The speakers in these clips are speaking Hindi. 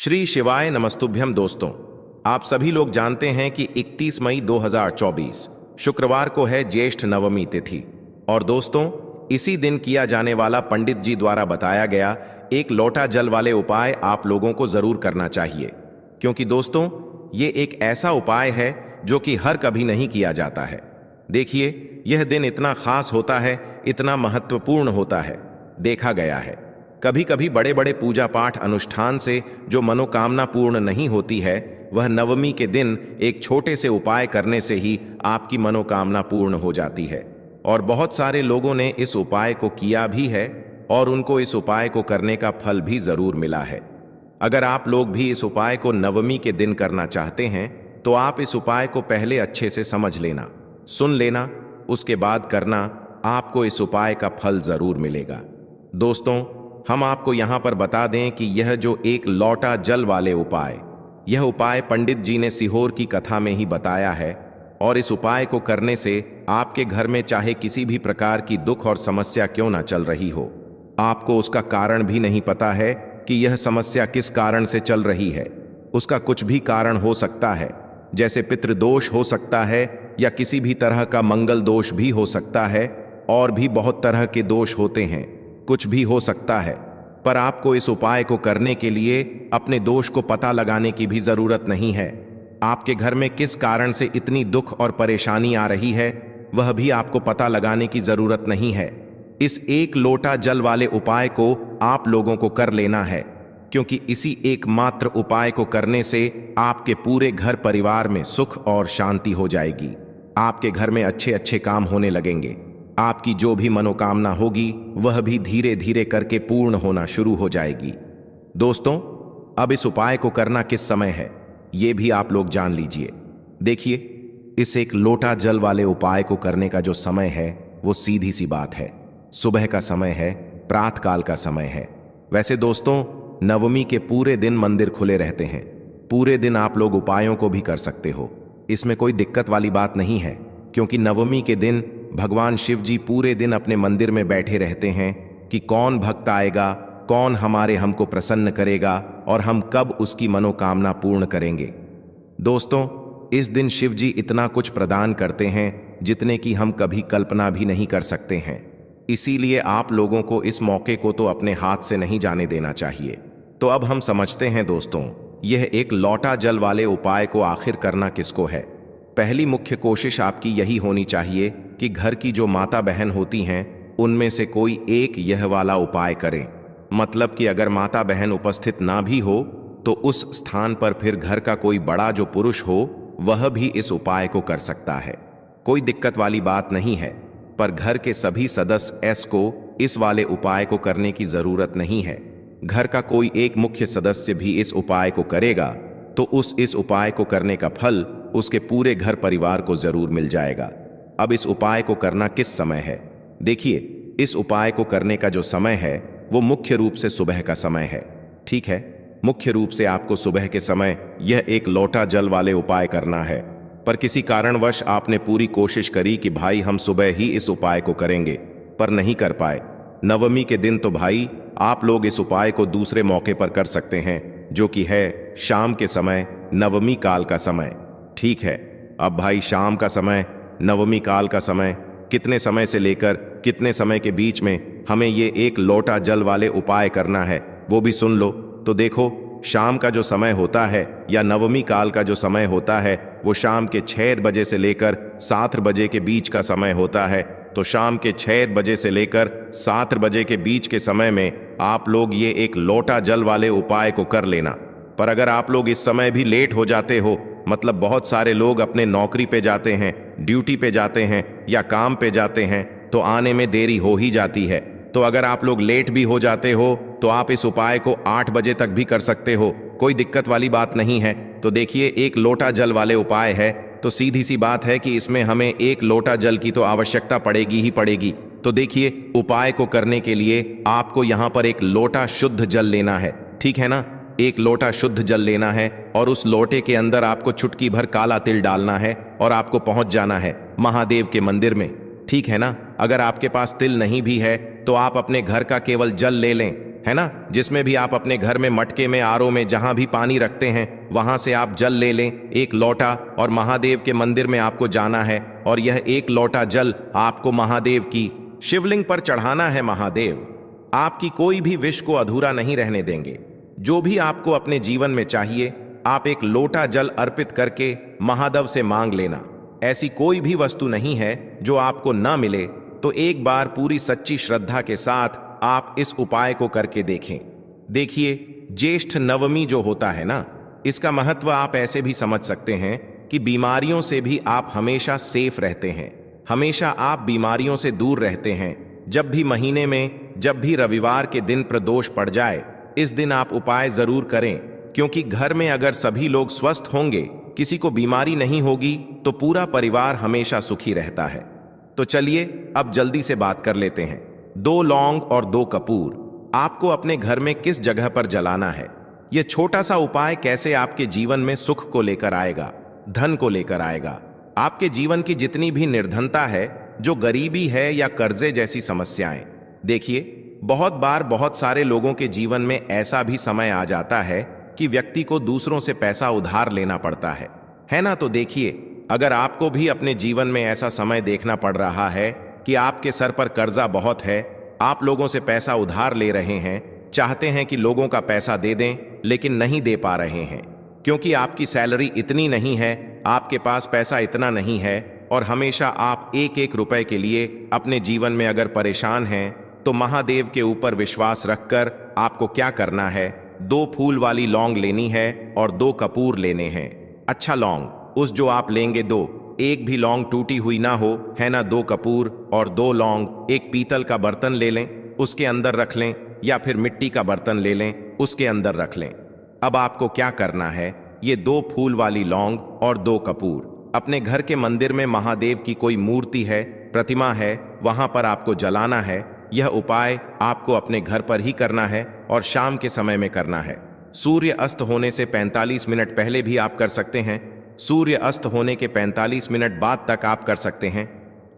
श्री शिवाय नमस्तुभ्यम। दोस्तों, आप सभी लोग जानते हैं कि 31 मई 2024 शुक्रवार को है ज्येष्ठ नवमी तिथि। और दोस्तों, इसी दिन किया जाने वाला पंडित जी द्वारा बताया गया एक लोटा जल वाले उपाय आप लोगों को जरूर करना चाहिए, क्योंकि दोस्तों ये एक ऐसा उपाय है जो कि हर कभी नहीं किया जाता है। देखिए, यह दिन इतना खास होता है, इतना महत्वपूर्ण होता है। देखा गया है कभी कभी बड़े बड़े पूजा पाठ अनुष्ठान से जो मनोकामना पूर्ण नहीं होती है, वह नवमी के दिन एक छोटे से उपाय करने से ही आपकी मनोकामना पूर्ण हो जाती है। और बहुत सारे लोगों ने इस उपाय को किया भी है और उनको इस उपाय को करने का फल भी जरूर मिला है। अगर आप लोग भी इस उपाय को नवमी के दिन करना चाहते हैं तो आप इस उपाय को पहले अच्छे से समझ लेना, सुन लेना, उसके बाद करना। आपको इस उपाय का फल जरूर मिलेगा। दोस्तों, हम आपको यहां पर बता दें कि यह जो एक लौटा जल वाले उपाय, यह उपाय पंडित जी ने सीहोर की कथा में ही बताया है। और इस उपाय को करने से आपके घर में चाहे किसी भी प्रकार की दुख और समस्या क्यों ना चल रही हो, आपको उसका कारण भी नहीं पता है कि यह समस्या किस कारण से चल रही है। उसका कुछ भी कारण हो सकता है, जैसे पितृदोष हो सकता है या किसी भी तरह का मंगल दोष भी हो सकता है, और भी बहुत तरह के दोष होते हैं, कुछ भी हो सकता है। पर आपको इस उपाय को करने के लिए अपने दोष को पता लगाने की भी जरूरत नहीं है। आपके घर में किस कारण से इतनी दुख और परेशानी आ रही है, वह भी आपको पता लगाने की जरूरत नहीं है। इस एक लोटा जल वाले उपाय को आप लोगों को कर लेना है, क्योंकि इसी एकमात्र उपाय को करने से आपके पूरे घर परिवार में सुख और शांति हो जाएगी। आपके घर में अच्छे अच्छे काम होने लगेंगे। आपकी जो भी मनोकामना होगी वह भी धीरे धीरे करके पूर्ण होना शुरू हो जाएगी। दोस्तों, अब इस उपाय को करना किस समय है, ये भी आप लोग जान लीजिए। देखिए, इस एक लोटा जल वाले उपाय को करने का जो समय है वो सीधी सी बात है, सुबह का समय है, प्रातःकाल का समय है। वैसे दोस्तों, नवमी के पूरे दिन मंदिर खुले रहते हैं। पूरे दिन आप लोग उपायों को भी कर सकते हो, इसमें कोई दिक्कत वाली बात नहीं है, क्योंकि नवमी के दिन भगवान शिव जी पूरे दिन अपने मंदिर में बैठे रहते हैं कि कौन भक्त आएगा, कौन हमको प्रसन्न करेगा और हम कब उसकी मनोकामना पूर्ण करेंगे। दोस्तों, इस दिन शिव जी इतना कुछ प्रदान करते हैं जितने की हम कभी कल्पना भी नहीं कर सकते हैं। इसीलिए आप लोगों को इस मौके को तो अपने हाथ से नहीं जाने देना चाहिए। तो अब हम समझते हैं दोस्तों, यह एक लौटा जल वाले उपाय को आखिर करना किसको है। पहली मुख्य कोशिश आपकी यही होनी चाहिए कि घर की जो माता बहन होती हैं उनमें से कोई एक यह वाला उपाय करें। मतलब कि अगर माता बहन उपस्थित ना भी हो तो उस स्थान पर फिर घर का कोई बड़ा जो पुरुष हो वह भी इस उपाय को कर सकता है। कोई दिक्कत वाली बात नहीं है। पर घर के सभी सदस्य को इस वाले उपाय को करने की जरूरत नहीं है। घर का कोई एक मुख्य सदस्य भी इस उपाय को करेगा तो इस उपाय को करने का फल उसके पूरे घर परिवार को जरूर मिल जाएगा। अब इस उपाय को करना किस समय है? देखिए, इस उपाय को करने का जो समय है वो मुख्य रूप से सुबह का समय है। ठीक है, मुख्य रूप से आपको सुबह के समय यह एक लोटा जल वाले उपाय करना है। पर किसी कारणवश आपने पूरी कोशिश करी कि भाई हम सुबह ही इस उपाय को करेंगे, पर नहीं कर पाए नवमी के दिन, तो भाई आप लोग इस उपाय को दूसरे मौके पर कर सकते हैं, जो कि है शाम के समय, नवमी काल का समय। ठीक है, अब भाई शाम का समय, नवमी काल का समय, कितने समय से लेकर कितने समय के बीच में हमें ये एक लोटा जल वाले उपाय करना है वो भी सुन लो। तो देखो, शाम का जो समय होता है या नवमी काल का जो समय होता है वो शाम के 6 बजे से लेकर 7 बजे के बीच का समय होता है। तो शाम के 6 बजे से लेकर 7 बजे के बीच के समय में आप लोग ये एक लोटा जल वाले उपाय को कर लेना। पर अगर आप लोग इस समय भी लेट हो जाते हो, मतलब बहुत सारे लोग अपने नौकरी पे जाते हैं, ड्यूटी पे जाते हैं या काम पे जाते हैं, तो आने में देरी हो ही जाती है। तो अगर आप लोग लेट भी हो जाते हो तो आप इस उपाय को 8 बजे तक भी कर सकते हो, कोई दिक्कत वाली बात नहीं है। तो देखिए, एक लोटा जल वाले उपाय है तो सीधी सी बात है कि इसमें हमें एक लोटा जल की तो आवश्यकता पड़ेगी ही पड़ेगी। तो देखिए, उपाय को करने के लिए आपको यहाँ पर एक लोटा शुद्ध जल लेना है। ठीक है ना, एक लोटा शुद्ध जल लेना है और उस लोटे के अंदर आपको चुटकी भर काला तिल डालना है और आपको पहुंच जाना है महादेव के मंदिर में। ठीक है ना। अगर आपके पास तिल नहीं भी है तो आप अपने घर का केवल जल ले लें, है ना, जिसमें भी आप अपने घर में मटके में, आरओ में, जहां भी पानी रखते हैं वहां से आप जल ले लें, एक लोटा, और महादेव के मंदिर में आपको जाना है और यह एक लोटा जल आपको महादेव की शिवलिंग पर चढ़ाना है। महादेव आपकी कोई भी विश को अधूरा नहीं रहने देंगे। जो भी आपको अपने जीवन में चाहिए आप एक लोटा जल अर्पित करके महादेव से मांग लेना। ऐसी कोई भी वस्तु नहीं है जो आपको ना मिले, तो एक बार पूरी सच्ची श्रद्धा के साथ आप इस उपाय को करके देखें। देखिए, ज्येष्ठ नवमी जो होता है ना, इसका महत्व आप ऐसे भी समझ सकते हैं कि बीमारियों से भी आप हमेशा सेफ रहते हैं, हमेशा आप बीमारियों से दूर रहते हैं। जब भी महीने में, जब भी रविवार के दिन प्रदोष पड़ जाए, इस दिन आप उपाय जरूर करें, क्योंकि घर में अगर सभी लोग स्वस्थ होंगे, किसी को बीमारी नहीं होगी, तो पूरा परिवार हमेशा सुखी रहता है। तो चलिए अब जल्दी से बात कर लेते हैं। 2 लौंग और 2 कपूर आपको अपने घर में किस जगह पर जलाना है। यह छोटा सा उपाय कैसे आपके जीवन में सुख को लेकर आएगा, धन को लेकर आएगा। आपके जीवन की जितनी भी निर्धनता है, जो गरीबी है या कर्जे जैसी समस्याएं, देखिए बहुत बार बहुत सारे लोगों के जीवन में ऐसा भी समय आ जाता है कि व्यक्ति को दूसरों से पैसा उधार लेना पड़ता है ना। तो देखिए, अगर आपको भी अपने जीवन में ऐसा समय देखना पड़ रहा है कि आपके सर पर कर्जा बहुत है, आप लोगों से पैसा उधार ले रहे हैं, चाहते हैं कि लोगों का पैसा दे दें, लेकिन नहीं दे पा रहे हैं क्योंकि आपकी सैलरी इतनी नहीं है, आपके पास पैसा इतना नहीं है, और हमेशा आप एक एक रुपए के लिए अपने जीवन में अगर परेशान हैं, तो महादेव के ऊपर विश्वास रखकर आपको क्या करना है, 2 फूल वाली लौंग लेनी है और 2 कपूर लेने हैं। अच्छा लौंग, उस जो आप लेंगे 2, एक भी लौंग टूटी हुई ना हो, है ना। 2 कपूर और 2 लौंग एक पीतल का बर्तन ले लें, उसके अंदर रख लें, या फिर मिट्टी का बर्तन ले लें, उसके अंदर रख लें। अब आपको क्या करना है, ये 2 फूल वाली लौंग और 2 कपूर अपने घर के मंदिर में महादेव की कोई मूर्ति है, प्रतिमा है, वहां पर आपको जलाना है। यह उपाय आपको अपने घर पर ही करना है और शाम के समय में करना है। सूर्य अस्त होने से 45 मिनट पहले भी आप कर सकते हैं, सूर्य अस्त होने के 45 मिनट बाद तक आप कर सकते हैं।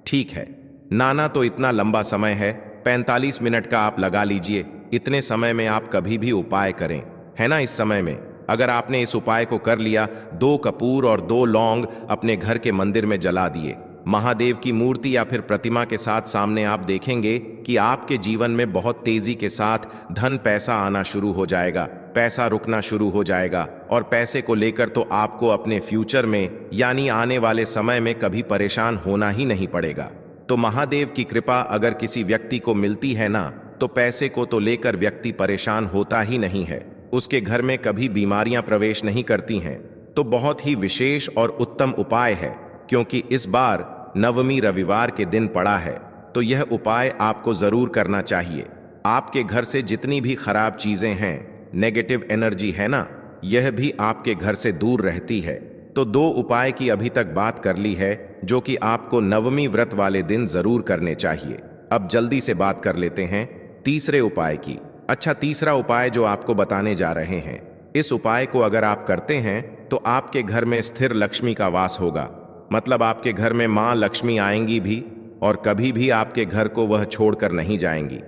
ठीक है, नाना तो इतना लंबा समय है, 45 मिनट का आप लगा लीजिए। इतने समय में आप कभी भी उपाय करें, है ना। इस समय में अगर आपने इस उपाय को कर लिया, 2 कपूर और 2 लौंग अपने घर के मंदिर में जला दिए, महादेव की मूर्ति या फिर प्रतिमा के साथ सामने, आप देखेंगे कि आपके जीवन में बहुत तेजी के साथ धन पैसा आना शुरू हो जाएगा, पैसा रुकना शुरू हो जाएगा, और पैसे को लेकर तो आपको अपने फ्यूचर में, यानी आने वाले समय में, कभी परेशान होना ही नहीं पड़ेगा। तो महादेव की कृपा अगर किसी व्यक्ति को मिलती है ना, तो पैसे को तो लेकर व्यक्ति परेशान होता ही नहीं है, उसके घर में कभी बीमारियां प्रवेश नहीं करती हैं। तो बहुत ही विशेष और उत्तम उपाय है, क्योंकि इस बार नवमी रविवार के दिन पड़ा है, तो यह उपाय आपको जरूर करना चाहिए। आपके घर से जितनी भी खराब चीजें हैं, नेगेटिव एनर्जी है ना, यह भी आपके घर से दूर रहती है। तो 2 उपाय की अभी तक बात कर ली है, जो कि आपको नवमी व्रत वाले दिन जरूर करने चाहिए। अब जल्दी से बात कर लेते हैं तीसरे उपाय की। अच्छा, तीसरा उपाय जो आपको बताने जा रहे हैं, इस उपाय को अगर आप करते हैं तो आपके घर में स्थिर लक्ष्मी का वास होगा। मतलब आपके घर में माँ लक्ष्मी आएंगी भी, और कभी भी आपके घर को वह छोड़कर नहीं जाएंगी,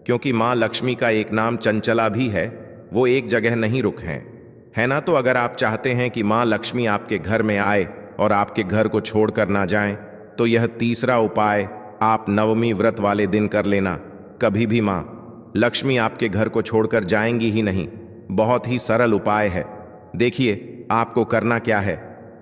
क्योंकि माँ लक्ष्मी का एक नाम चंचला भी है, वो एक जगह नहीं रुक हैं, है ना। तो अगर आप चाहते हैं कि माँ लक्ष्मी आपके घर में आए और आपके घर को छोड़कर ना जाएं, तो यह तीसरा उपाय आप नवमी व्रत वाले दिन कर लेना। कभी भी माँ लक्ष्मी आपके घर को छोड़कर जाएंगी ही नहीं। बहुत ही सरल उपाय है। देखिए, आपको करना क्या है,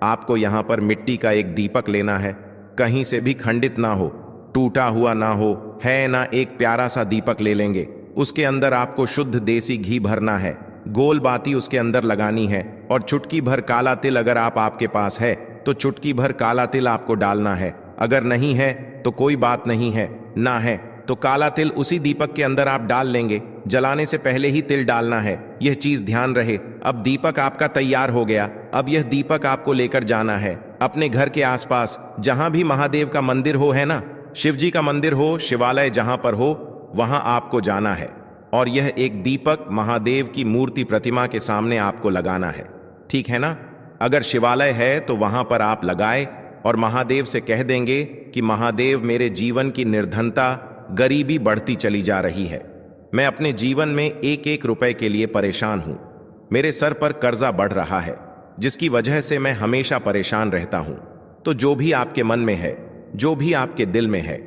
आपको यहाँ पर मिट्टी का एक दीपक लेना है, कहीं से भी खंडित ना हो, टूटा हुआ ना हो, है ना। एक प्यारा सा दीपक ले लेंगे, उसके अंदर आपको शुद्ध देसी घी भरना है, गोल बाती उसके अंदर लगानी है, और चुटकी भर काला तिल अगर आपके पास है तो चुटकी भर काला तिल आपको डालना है। अगर नहीं है तो कोई बात नहीं है, ना है तो काला तिल उसी दीपक के अंदर आप डाल लेंगे। जलाने से पहले ही तिल डालना है, यह चीज ध्यान रहे। अब दीपक आपका तैयार हो गया। अब यह दीपक आपको लेकर जाना है अपने घर के आसपास, जहां भी महादेव का मंदिर हो, है ना, शिव जी का मंदिर हो, शिवालय जहां पर हो, वहां आपको जाना है, और यह एक दीपक महादेव की मूर्ति प्रतिमा के सामने आपको लगाना है। ठीक है ना। अगर शिवालय है तो वहां पर आप लगाए और महादेव से कह देंगे कि महादेव, मेरे जीवन की निर्धनता, गरीबी बढ़ती चली जा रही है, मैं अपने जीवन में एक एक रुपए के लिए परेशान हूं। मेरे सर पर कर्जा बढ़ रहा है, जिसकी वजह से मैं हमेशा परेशान रहता हूं। तो जो भी आपके मन में है, जो भी आपके दिल में है,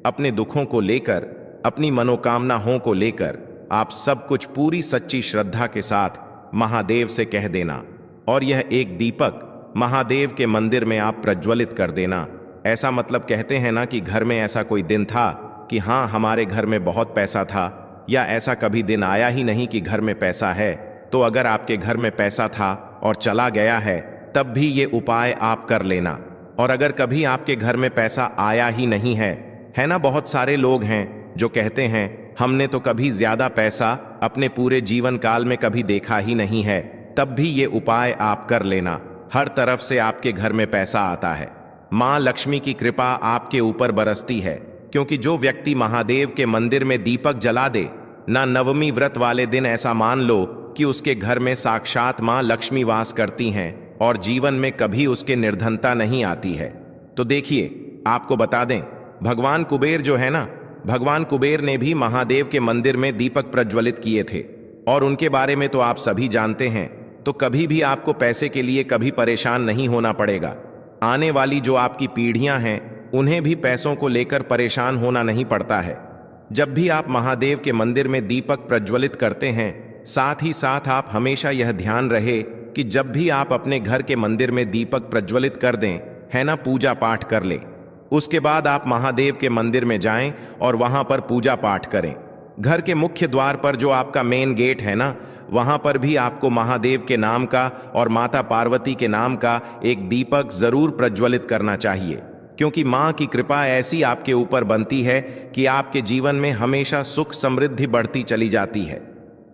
अपने दुखों को लेकर, अपनी मनोकामनाओं को लेकर, आप सब कुछ पूरी सच्ची श्रद्धा के साथ महादेव से कह देना, और यह एक दीपक महादेव के मंदिर में आप प्रज्वलित कर देना। ऐसा मतलब कहते हैं ना कि घर में ऐसा कोई दिन था कि हाँ, हमारे घर में बहुत पैसा था, या ऐसा कभी दिन आया ही नहीं कि घर में पैसा है। तो अगर आपके घर में पैसा था और चला गया है, तब भी ये उपाय आप कर लेना। और अगर कभी आपके घर में पैसा आया ही नहीं है ना, बहुत सारे लोग हैं जो कहते हैं हमने तो कभी ज्यादा पैसा अपने पूरे जीवन काल में कभी देखा ही नहीं है, तब भी ये उपाय आप कर लेना। हर तरफ से आपके घर में पैसा आता है, माँ लक्ष्मी की कृपा आपके ऊपर बरसती है। क्योंकि जो व्यक्ति महादेव के मंदिर में दीपक जला दे ना, नवमी व्रत वाले दिन ऐसा मान लो कि उसके घर में साक्षात माँ लक्ष्मी वास करती हैं और जीवन में कभी उसके निर्धनता नहीं आती है। तो देखिए, आपको बता दें, भगवान कुबेर जो है ना, भगवान कुबेर ने भी महादेव के मंदिर में दीपक प्रज्वलित किए थे, और उनके बारे में तो आप सभी जानते हैं। तो कभी भी आपको पैसे के लिए कभी परेशान नहीं होना पड़ेगा। आने वाली जो आपकी पीढ़ियां हैं, उन्हें भी पैसों को लेकर परेशान होना नहीं पड़ता है। जब भी आप महादेव के मंदिर में दीपक प्रज्वलित करते हैं, साथ ही साथ आप हमेशा यह ध्यान रहे कि जब भी आप अपने घर के मंदिर में दीपक प्रज्वलित कर दें, है ना, पूजा पाठ कर लें। उसके बाद आप महादेव के मंदिर में जाएं और वहां पर पूजा पाठ करें। घर के मुख्य द्वार पर जो आपका मेन गेट है ना, वहां पर भी आपको महादेव के नाम का और माता पार्वती के नाम का एक दीपक जरूर प्रज्वलित करना चाहिए। क्योंकि माँ की कृपा ऐसी आपके ऊपर बनती है कि आपके जीवन में हमेशा सुख समृद्धि बढ़ती चली जाती है।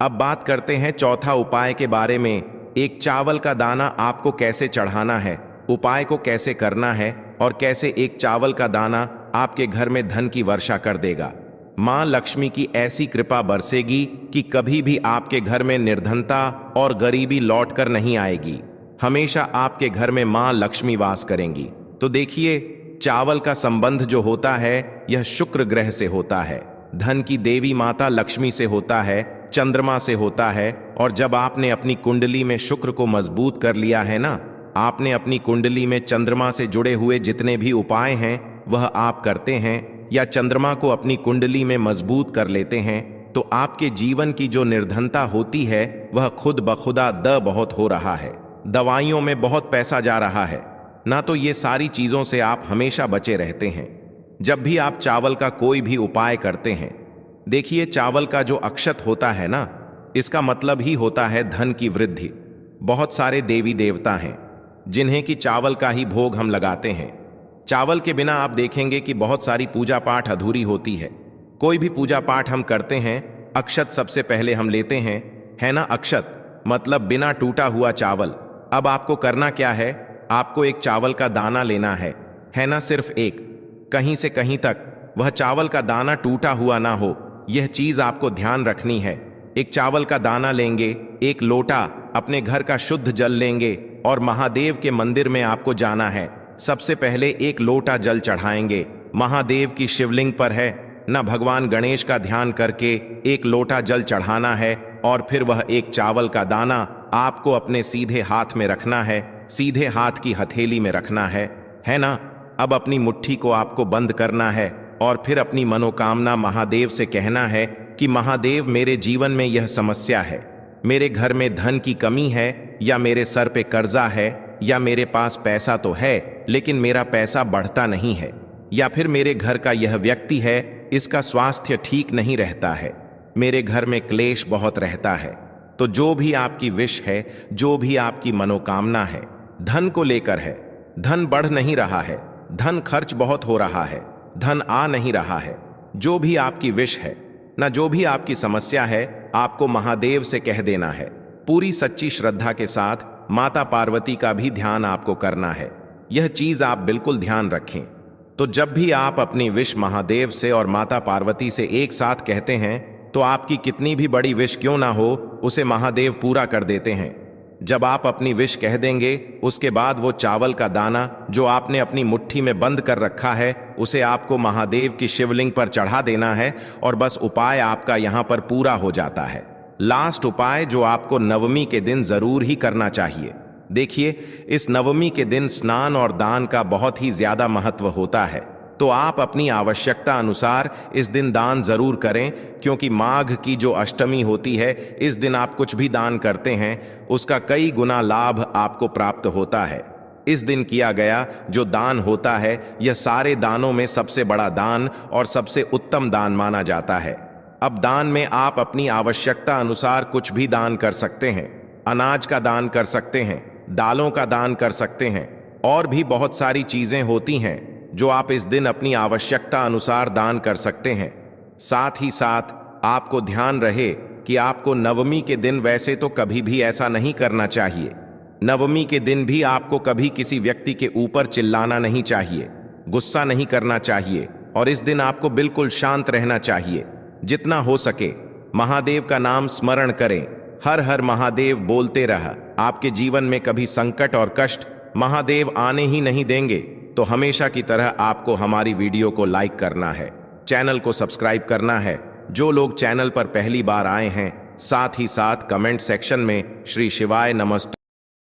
अब बात करते हैं चौथा उपाय के बारे में। एक चावल का दाना आपको कैसे चढ़ाना है, उपाय को कैसे करना है, और कैसे एक चावल का दाना आपके घर में धन की वर्षा कर देगा। माँ लक्ष्मी की ऐसी कृपा बरसेगी कि कभी भी आपके घर में निर्धनता और गरीबी लौट कर नहीं आएगी। हमेशा आपके घर में माँ लक्ष्मी वास करेंगी। तो देखिए, चावल का संबंध जो होता है, यह शुक्र ग्रह से होता है, धन की देवी माता लक्ष्मी से होता है, चंद्रमा से होता है। और जब आपने अपनी कुंडली में शुक्र को मजबूत कर लिया है ना, आपने अपनी कुंडली में चंद्रमा से जुड़े हुए जितने भी उपाय हैं वह आप करते हैं, या चंद्रमा को अपनी कुंडली में मजबूत कर लेते हैं, तो आपके जीवन की जो निर्धनता होती है वह खुद बखुदा बहुत हो रहा है। दवाइयों में बहुत पैसा जा रहा है ना, तो ये सारी चीजों से आप हमेशा बचे रहते हैं। जब भी आप चावल का कोई भी उपाय करते हैं, देखिए, चावल का जो अक्षत होता है ना, इसका मतलब ही होता है धन की वृद्धि। बहुत सारे देवी देवता हैं जिन्हें कि चावल का ही भोग हम लगाते हैं। चावल के बिना आप देखेंगे कि बहुत सारी पूजा पाठ अधूरी होती है। कोई भी पूजा पाठ हम करते हैं, अक्षत सबसे पहले हम लेते हैं, है ना। अक्षत मतलब बिना टूटा हुआ चावल। अब आपको करना क्या है, आपको एक चावल का दाना लेना है ना, सिर्फ एक। कहीं से कहीं तक वह चावल का दाना टूटा हुआ ना हो, यह चीज आपको ध्यान रखनी है। एक चावल का दाना लेंगे, एक लोटा अपने घर का शुद्ध जल लेंगे, और महादेव के मंदिर में आपको जाना है। सबसे पहले एक लोटा जल चढ़ाएंगे, महादेव की शिवलिंग पर है ना, भगवान गणेश का ध्यान करके एक लोटा जल चढ़ाना है। और फिर वह एक चावल का दाना आपको अपने सीधे हाथ में रखना है, सीधे हाथ की हथेली में रखना है ना। अब अपनी मुट्ठी को आपको बंद करना है, और फिर अपनी मनोकामना महादेव से कहना है कि महादेव, मेरे जीवन में यह समस्या है, मेरे घर में धन की कमी है, या मेरे सर पे कर्जा है, या मेरे पास पैसा तो है लेकिन मेरा पैसा बढ़ता नहीं है, या फिर मेरे घर का यह व्यक्ति है, इसका स्वास्थ्य ठीक नहीं रहता है, मेरे घर में क्लेश बहुत रहता है। तो जो भी आपकी विश है, जो भी आपकी मनोकामना है, धन को लेकर है, धन बढ़ नहीं रहा है, धन खर्च बहुत हो रहा है, धन आ नहीं रहा है, जो भी आपकी विश है ना, जो भी आपकी समस्या है, आपको महादेव से कह देना है। पूरी सच्ची श्रद्धा के साथ माता पार्वती का भी ध्यान आपको करना है। यह चीज आप बिल्कुल ध्यान रखें। तो जब भी आप अपनी विश महादेव से और माता पार्वती से एक साथ कहते हैं, तो आपकी कितनी भी बड़ी विश क्यों ना हो, उसे महादेव पूरा कर देते हैं। जब आप अपनी विश कह देंगे, उसके बाद वो चावल का दाना जो आपने अपनी मुट्ठी में बंद कर रखा है, उसे आपको महादेव की शिवलिंग पर चढ़ा देना है और बस उपाय आपका यहां पर पूरा हो जाता है। लास्ट उपाय जो आपको नवमी के दिन जरूर ही करना चाहिए। देखिए, इस नवमी के दिन स्नान और दान का बहुत ही ज्यादा महत्व होता है, तो आप अपनी आवश्यकता अनुसार इस दिन दान जरूर करें, क्योंकि माघ की जो अष्टमी होती है, इस दिन आप कुछ भी दान करते हैं उसका कई गुना लाभ आपको प्राप्त होता है। इस दिन किया गया जो दान होता है, यह सारे दानों में सबसे बड़ा दान और सबसे उत्तम दान माना जाता है। अब दान में आप अपनी आवश्यकता अनुसार कुछ भी दान कर सकते हैं। अनाज का दान कर सकते हैं, दालों का दान कर सकते हैं, और भी बहुत सारी चीजें होती हैं जो आप इस दिन अपनी आवश्यकता अनुसार दान कर सकते हैं। साथ ही साथ आपको ध्यान रहे कि आपको नवमी के दिन वैसे तो कभी भी ऐसा नहीं करना चाहिए। नवमी के दिन भी आपको कभी किसी व्यक्ति के ऊपर चिल्लाना नहीं चाहिए, गुस्सा नहीं करना चाहिए, और इस दिन आपको बिल्कुल शांत रहना चाहिए। जितना हो सके महादेव का नाम स्मरण करें, हर हर महादेव बोलते रह। आपके जीवन में कभी संकट और कष्ट महादेव आने ही नहीं देंगे। तो हमेशा की तरह आपको हमारी वीडियो को लाइक करना है, चैनल को सब्सक्राइब करना है। जो लोग चैनल पर पहली बार आए हैं, साथ ही साथ कमेंट सेक्शन में श्री शिवाय नमस्तु